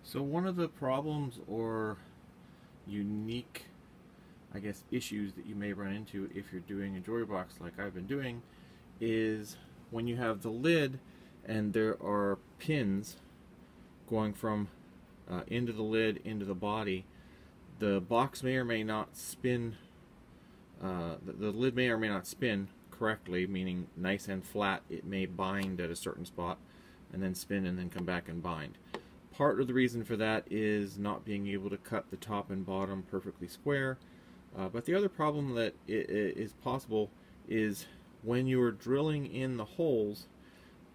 So one of the problems or unique, I guess, issues that you may run into if you're doing a jewelry box like I've been doing is when you have the lid and there are pins going from into the lid, into the body. The box may or may not spin, the lid may or may not spin correctly, meaning nice and flat. It may bind at a certain spot and then spin and then come back and bind. Part of the reason for that is not being able to cut the top and bottom perfectly square. But the other problem that is possible is when you are drilling in the holes,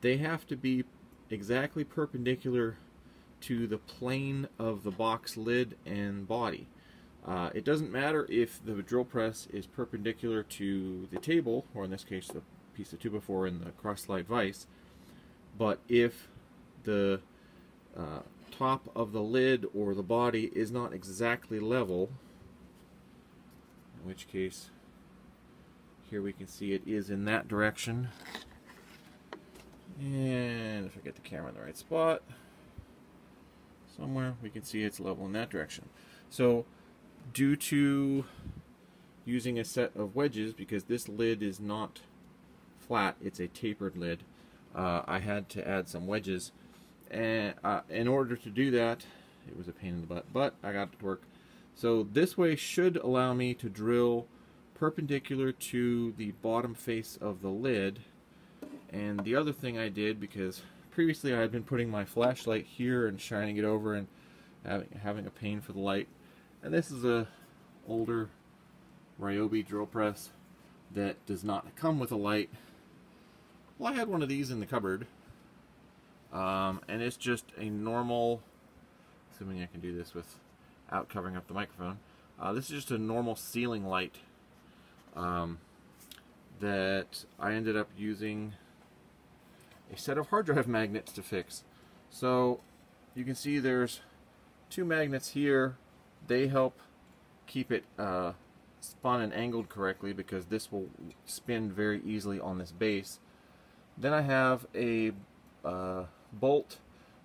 they have to be exactly perpendicular to the plane of the box lid and body. It doesn't matter if the drill press is perpendicular to the table, or in this case the piece of 2x4 and the cross slide vise, but if the top of the lid or the body is not exactly level, in which case here we can see it is in that direction, and if I get the camera in the right spot somewhere, we can see it's level in that direction. So due to using a set of wedges, because this lid is not flat, it's a tapered lid, I had to add some wedges, and in order to do that, it was a pain in the butt, but I got it to work. So this way should allow me to drill perpendicular to the bottom face of the lid. And the other thing I did, because previously I had been putting my flashlight here and shining it over and having a pain for the light, and this is a older Ryobi drill press that does not come with a light. Well, I had one of these in the cupboard, and it's just a normal, assuming I can do this without covering up the microphone, this is just a normal ceiling light that I ended up using a set of hard drive magnets to fix. So you can see there's two magnets here. They help keep it spun and angled correctly, because this will spin very easily on this base. Then I have a bolt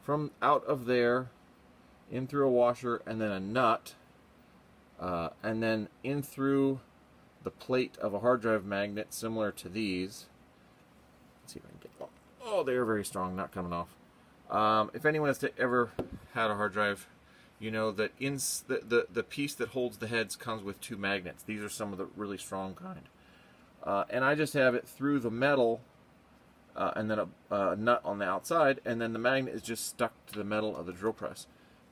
from out of there in through a washer, and then a nut, and then in through the plate of a hard drive magnet similar to these. Let's see if I can get them. Oh, they are very strong, not coming off. If anyone has ever had a hard drive, you know that the piece that holds the heads comes with two magnets. These are some of the really strong kind. And I just have it through the metal, and then a nut on the outside, and then the magnet is just stuck to the metal of the drill press.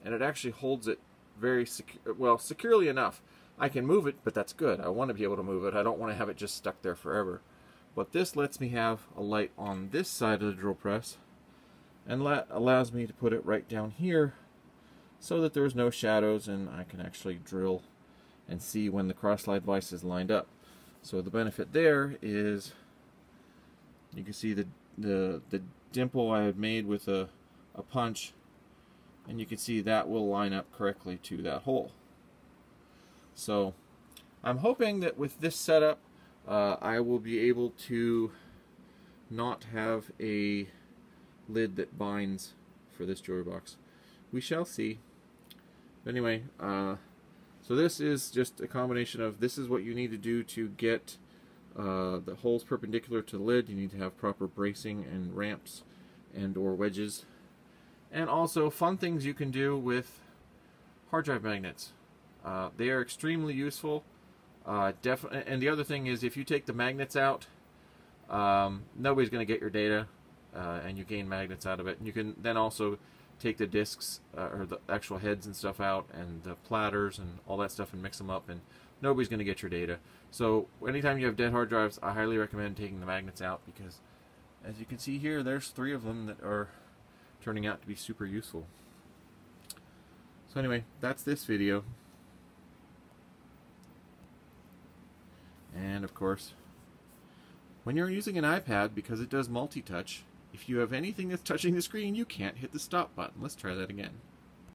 And it actually holds it very securely enough. I can move it, but that's good. I want to be able to move it. I don't want to have it just stuck there forever. But this lets me have a light on this side of the drill press, and allows me to put it right down here so that there's no shadows and I can actually drill and see when the cross slide vise is lined up. So the benefit there is you can see the dimple I had made with a punch, and you can see that will line up correctly to that hole. So I'm hoping that with this setup I will be able to not have a lid that binds for this jewelry box. We shall see. But anyway, so this is just a combination of, this is what you need to do to get the holes perpendicular to the lid. You need to have proper bracing and ramps and or wedges, and also fun things you can do with hard drive magnets. They are extremely useful. And the other thing is, if you take the magnets out, nobody's going to get your data, and you gain magnets out of it. And you can then also take the discs or the actual heads and stuff out, and the platters and all that stuff, and mix them up, and nobody's going to get your data. So anytime you have dead hard drives, I highly recommend taking the magnets out, because as you can see here, there's 3 of them that are turning out to be super useful. So anyway, that's this video. And of course, when you're using an iPad, because it does multi-touch, if you have anything that's touching the screen, you can't hit the stop button. Let's try that again.